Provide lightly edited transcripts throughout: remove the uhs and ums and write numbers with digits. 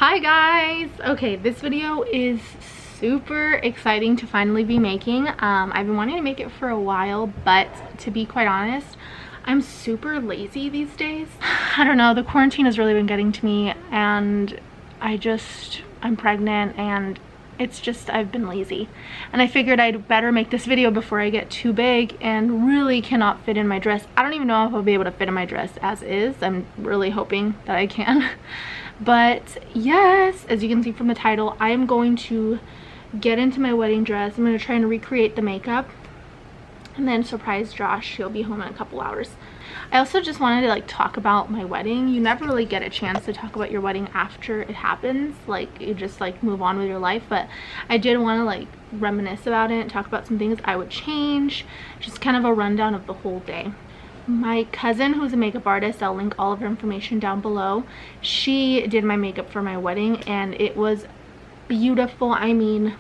Hi guys! Okay, this video is super exciting to finally be making. I've been wanting to make it for a while, but to be quite honest, I'm super lazy these days. I don't know, the quarantine has really been getting to me, and I'm pregnant, and I've been lazy. And I figured I'd better make this video before I get too big and really cannot fit in my dress. I don't even know if I'll be able to fit in my dress as is. I'm really hoping that I can. But yes, as you can see from the title, I am going to get into my wedding dress. I'm going to try and recreate the makeup and then surprise Josh. He'll be home in a couple hours. I also just wanted to talk about my wedding. You never really get a chance to talk about your wedding after it happens. You just move on with your life. But I did want to reminisce about it and talk about some things I would change. Just kind of a rundown of the whole day. My cousin, who's a makeup artist, I'll link all of her information down below. She did my makeup for my wedding and it was beautiful. I mean,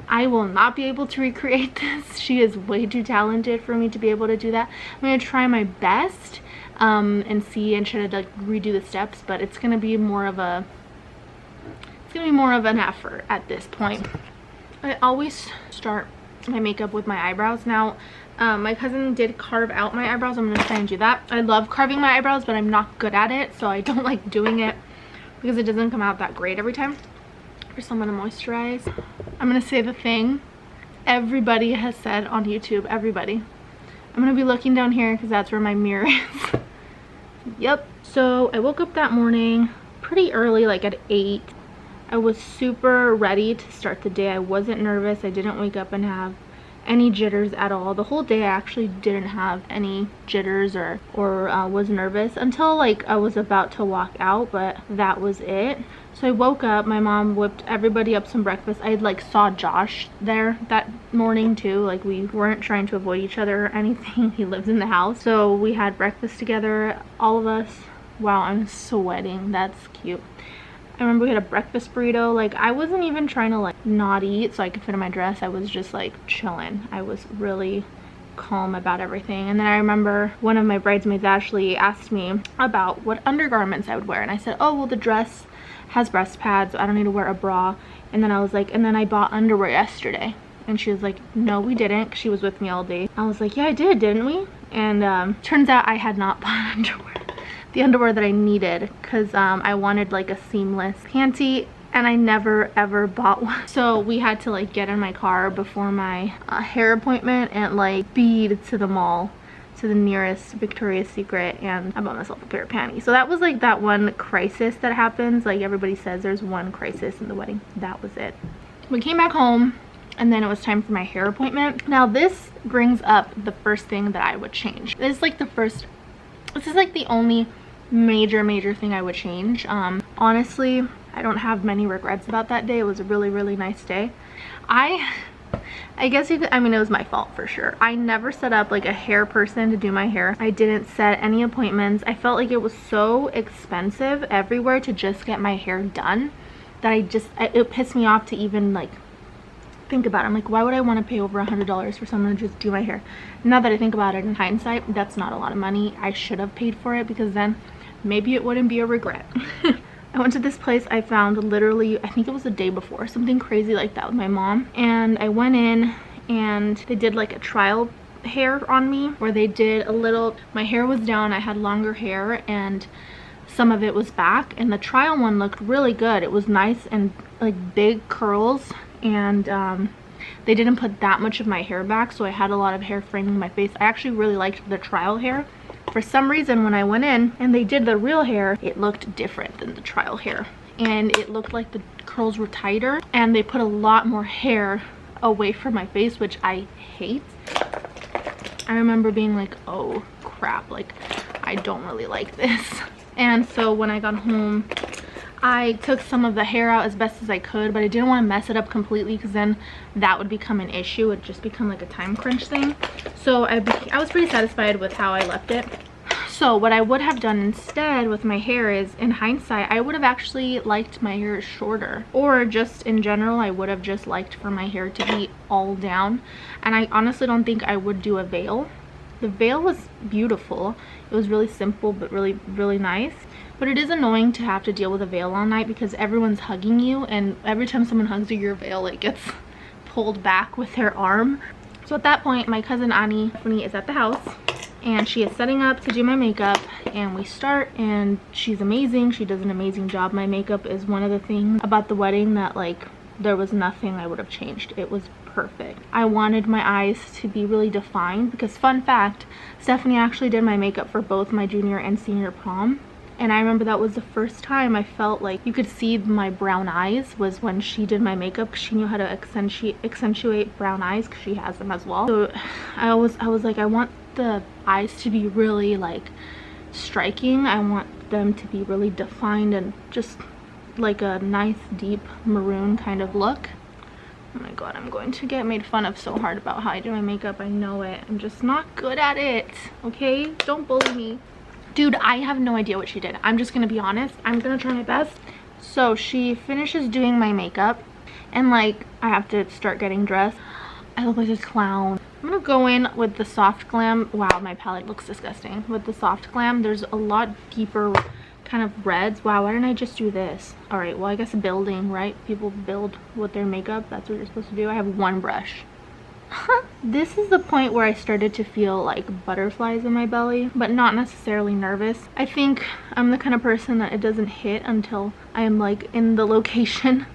I will not be able to recreate this. She is way too talented for me to be able to do that. I'm going to try my best and see and try to redo the steps, but it's going to be more of an effort at this point. I always start my makeup with my eyebrows. Now, my cousin did carve out my eyebrows. I'm going to try and do that. I love carving my eyebrows, but I'm not good at it, so I don't like doing it because it doesn't come out that great every time. First, I'm going to moisturize. I'm going to say the thing everybody has said on YouTube. Everybody. I'm going to be looking down here because that's where my mirror is. Yep. So I woke up that morning pretty early, at 8. I was super ready to start the day. I wasn't nervous. I didn't wake up and have any jitters at all. The whole day I actually didn't have any jitters or was nervous until I was about to walk out, but that was it. So I woke up, my mom whipped everybody up some breakfast. I saw Josh there that morning too. We weren't trying to avoid each other or anything. He lives in the house. So we had breakfast together, all of us. Wow, I'm sweating. That's cute. I remember we had a breakfast burrito. I wasn't even trying to not eat so I could fit in my dress. I was just chilling. I was really calm about everything. And then I remember one of my bridesmaids, Ashley, asked me about what undergarments I would wear, and I said, oh well, the dress has breast pads, so I don't need to wear a bra. And then I was like, and then I bought underwear yesterday. And she was like, no we didn't, 'cause she was with me all day. I was like, yeah I did, didn't we? And turns out I had not bought underwear. The underwear that I needed, because I wanted a seamless panty, and I never ever bought one. So we had to get in my car before my hair appointment and speed to the mall, to the nearest Victoria's Secret, and I bought myself a pair of panties. So that was that one crisis that happens. Everybody says there's one crisis in the wedding. That was it. We came back home, and then it was time for my hair appointment. Now this brings up the first thing that I would change. This is the only major thing I would change. Honestly, I don't have many regrets about that day. It was a really nice day. I guess you could, I mean, it was my fault for sure. I never set up a hair person to do my hair. I didn't set any appointments. I felt it was so expensive everywhere to just get my hair done that it pissed me off to even think about it. I'm why would I want to pay over $100 for someone to just do my hair? Now that I think about it in hindsight, that's not a lot of money. I should have paid for it, because then maybe it wouldn't be a regret. I went to this place I found literally, I think it was the day before, something crazy like that with my mom. And I went in and they did a trial hair on me, where they did my hair was down, I had longer hair, and some of it was back, and the trial one looked really good. It was nice and big curls, and they didn't put that much of my hair back, so I had a lot of hair framing my face. I actually really liked the trial hair. For some reason, when I went in and they did the real hair, it looked different than the trial hair, and it looked like the curls were tighter, and they put a lot more hair away from my face, which I hate. I remember being oh crap, I don't really like this. And so when I got home, I took some of the hair out as best as I could, but I didn't want to mess it up completely, because then that would become an issue. It would just become a time crunch thing. So I was pretty satisfied with how I left it. So what I would have done instead with my hair is, in hindsight, I would have actually liked my hair shorter, or just in general I would have just liked for my hair to be all down. And I honestly don't think I would do a veil. The veil was beautiful. It was really simple but really nice. But it is annoying to have to deal with a veil all night because everyone's hugging you, and every time someone hugs you, your veil like gets pulled back with their arm. So at that point, my cousin Annie is at the house and she is setting up to do my makeup, and we start, and she's amazing. She does an amazing job. My makeup is one of the things about the wedding that like there was nothing I would have changed. It was perfect. I wanted my eyes to be really defined because, fun fact, Stephanie actually did my makeup for both my junior and senior prom. And I remember that was the first time I felt like you could see my brown eyes, was when she did my makeup, because she knew how to accentuate brown eyes because she has them as well. So I was like, I want the eyes to be really like striking. I want them to be really defined and just like a nice deep maroon kind of look. Oh my god, I'm going to get made fun of so hard about how I do my makeup. I know it. I'm just not good at it. Okay? Don't bully me. Dude, I have no idea what she did. I'm just gonna be honest. I'm gonna try my best. So she finishes doing my makeup, and like I have to start getting dressed. I look like a clown. I'm gonna go in with the soft glam. Wow, my palette looks disgusting. With the soft glam, there's a lot deeper kind of reds. Wow, why didn't I just do this? All right, well, I guess building, right? People build with their makeup. That's what you're supposed to do. I have one brush. This is the point where I started to feel like butterflies in my belly, but not necessarily nervous. I think I'm the kind of person that it doesn't hit until I am like in the location.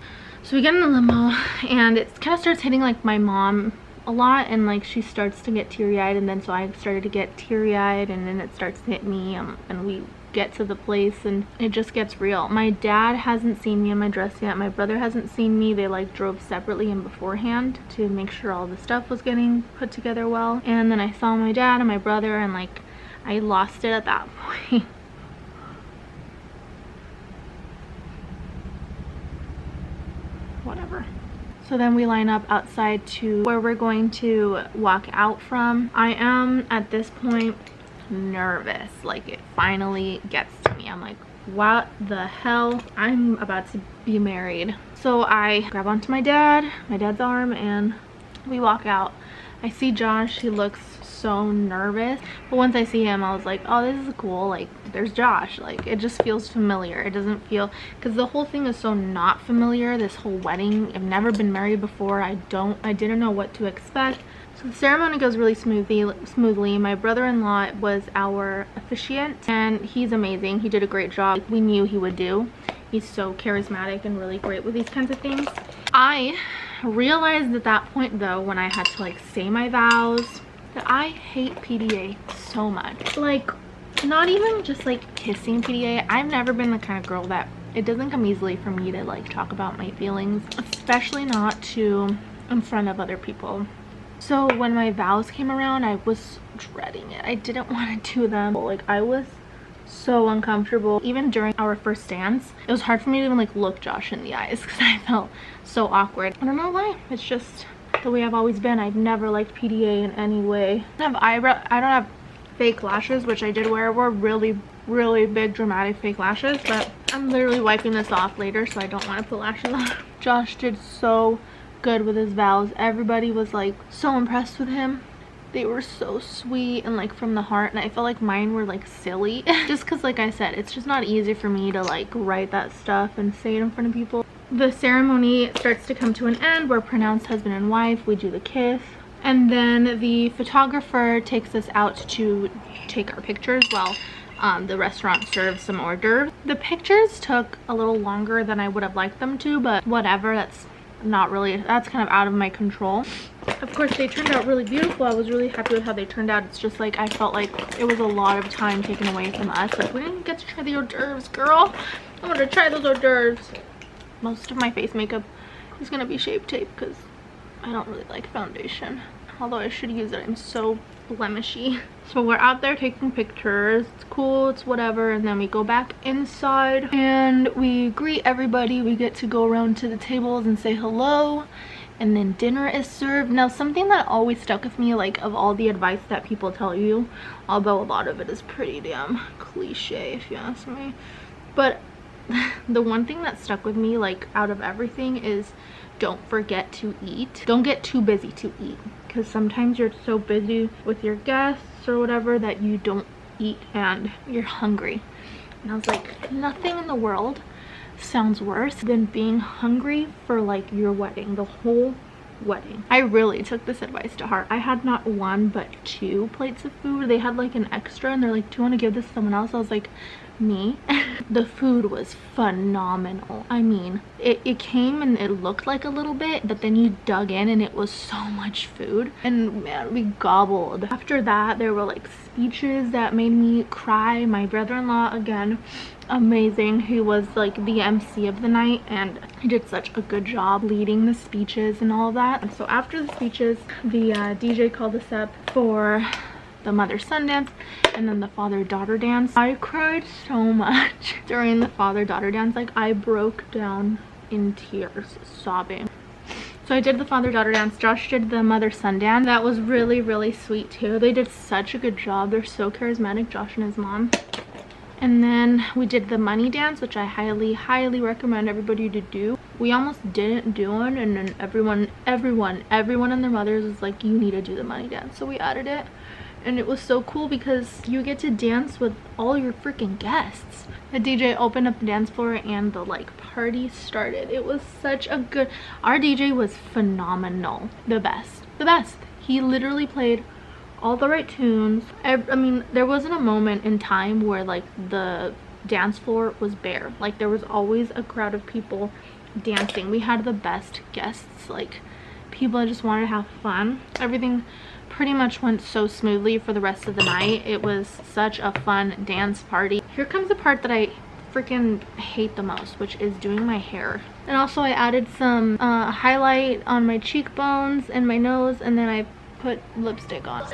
So we get in the limo, and it kind of starts hitting like my mom a lot, and like she starts to get teary-eyed, and then so I started to get teary-eyed, and then it starts to hit me, and we get to the place and it just gets real. My dad hasn't seen me in my dress yet. My brother hasn't seen me. They like drove separately and beforehand to make sure all the stuff was getting put together well. And then I saw my dad and my brother, and like I lost it at that point. Whatever. So then we line up outside to where we're going to walk out from. I am at this point nervous. Like it finally gets to me. I'm like, what the hell? I'm about to be married. So I grab onto my dad's arm, and we walk out. I see Josh. He looks so nervous, but once I see him, I was like, oh, this is cool. Like there's Josh. Like it just feels familiar. It doesn't feel, because the whole thing is so not familiar, this whole wedding. I've never been married before. I didn't know what to expect. So the ceremony goes really smoothly. My brother-in-law was our officiant, and he's amazing. He did a great job. Like we knew he would do. He's so charismatic and really great with these kinds of things. I realized at that point though, when I had to like say my vows, that I hate PDA so much. Like not even just like kissing PDA. I've never been the kind of girl that it doesn't come easily for me to like talk about my feelings, especially not to in front of other people. So when my vows came around, I was dreading it. I didn't want to do them. Like I was so uncomfortable. Even during our first dance, it was hard for me to even like look Josh in the eyes because I felt so awkward. I don't know why. It's just the way I've always been. I've never liked PDA in any way. I don't have fake lashes, which I did wear. Were really big dramatic fake lashes, but I'm literally wiping this off later, so I don't want to put lashes on. Josh did so good with his vows. Everybody was like so impressed with him. They were so sweet and like from the heart, and I felt like mine were like silly just because, like I said, it's just not easy for me to like write that stuff and say it in front of people. The ceremony starts to come to an end. We're pronounced husband and wife. We do the kiss, and then the photographer takes us out to take our pictures while the restaurant serves some hors d'oeuvres. The pictures took a little longer than I would have liked them to, but whatever. That's kind of out of my control. Of course, they turned out really beautiful. I was really happy with how they turned out. It's just like I felt like it was a lot of time taken away from us. Like we didn't get to try the hors d'oeuvres, girl. I want to try those hors d'oeuvres. Most of my face makeup is gonna be Shape Tape because I don't really like foundation. Although I should use it. I'm so blemishy. So we're out there taking pictures. It's cool, it's whatever, and then we go back inside and we greet everybody. We get to go around to the tables and say hello, and then dinner is served. Now, something that always stuck with me, like of all the advice that people tell you, although a lot of it is pretty damn cliche if you ask me, but the one thing that stuck with me, like out of everything, is don't forget to eat. Don't get too busy to eat, because sometimes you're so busy with your guests or whatever that you don't eat and you're hungry. And I was like, nothing in the world sounds worse than being hungry for like your wedding, the whole wedding. I really took this advice to heart. I had not 1 but 2 plates of food. They had like an extra and they're like, do you want to give this to someone else? I was like, me? The food was phenomenal. I mean, it came and it looked like a little bit, but then you dug in and it was so much food, and man, we gobbled. After that, there were like speeches that made me cry. My brother-in-law, again, amazing. He was like the MC of the night and he did such a good job leading the speeches and all of that. And so after the speeches, the DJ called us up for the mother-son dance and then the father-daughter dance. I cried so much during the father-daughter dance. Like, I broke down in tears, sobbing. So I did the father-daughter dance. Josh did the mother-son dance. That was really, really sweet too. They did such a good job. They're so charismatic, Josh and his mom. And then we did the money dance, which I highly, highly recommend everybody to do. We almost didn't do it, and then everyone and their mothers was like, you need to do the money dance. So we added it. And it was so cool because you get to dance with all your freaking guests. The DJ opened up the dance floor and the like party started. It was such a good, our DJ was phenomenal. The best. He literally played all the right tunes. I mean, there wasn't a moment in time where like the dance floor was bare. Like, there was always a crowd of people dancing. We had the best guests, like people that just wanted to have fun. Everything pretty much went so smoothly for the rest of the night. It was such a fun dance party. Here comes the part that I freaking hate the most, which is doing my hair. And also I added some highlight on my cheekbones and my nose, and then I put lipstick on.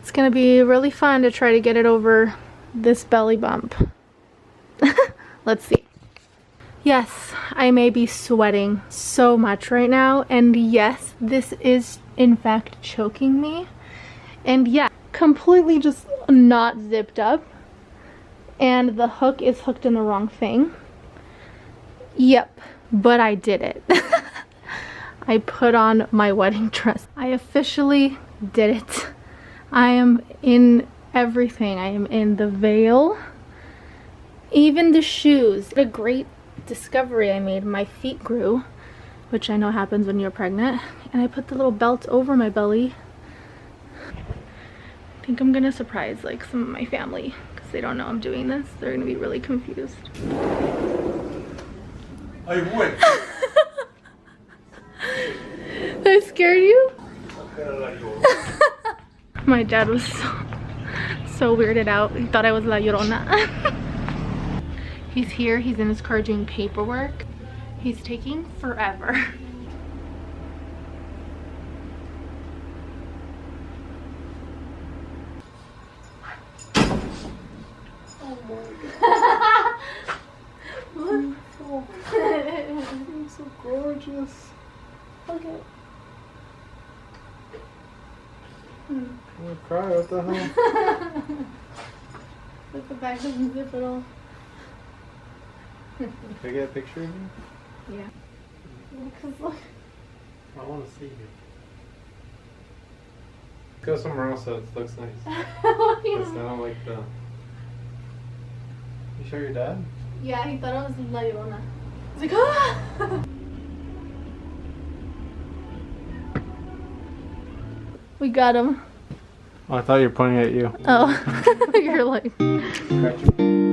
It's gonna be really fun to try to get it over this belly bump. Let's see. Yes, I may be sweating so much right now, and yes, this is in fact choking me. And yeah, completely just not zipped up, and the hook is hooked in the wrong thing. Yep, but I did it. I put on my wedding dress. I officially did it. I am in everything. I am in the veil, even the shoes. What a great discovery I made. My feet grew, which I know happens when you're pregnant, and I put the little belt over my belly. I think I'm gonna surprise like some of my family because they don't know I'm doing this. They're gonna be really confused. I would. I scared you? My dad was so weirded out. He thought I was La Llorona. He's here. He's in his car doing paperwork. He's taking forever. Oh my god. Look. You're so gorgeous. Okay. I'm gonna cry, what the hell? Look, the back doesn't zip at all. Can I get a picture of you? Yeah. Because look. I want to see you. Go somewhere else that looks nice. Because I don't like the... You show your dad? Yeah, he thought I was La Llorona. I was like, ah! We got him. Oh, I thought you were pointing at you. Oh, you're like... Gotcha.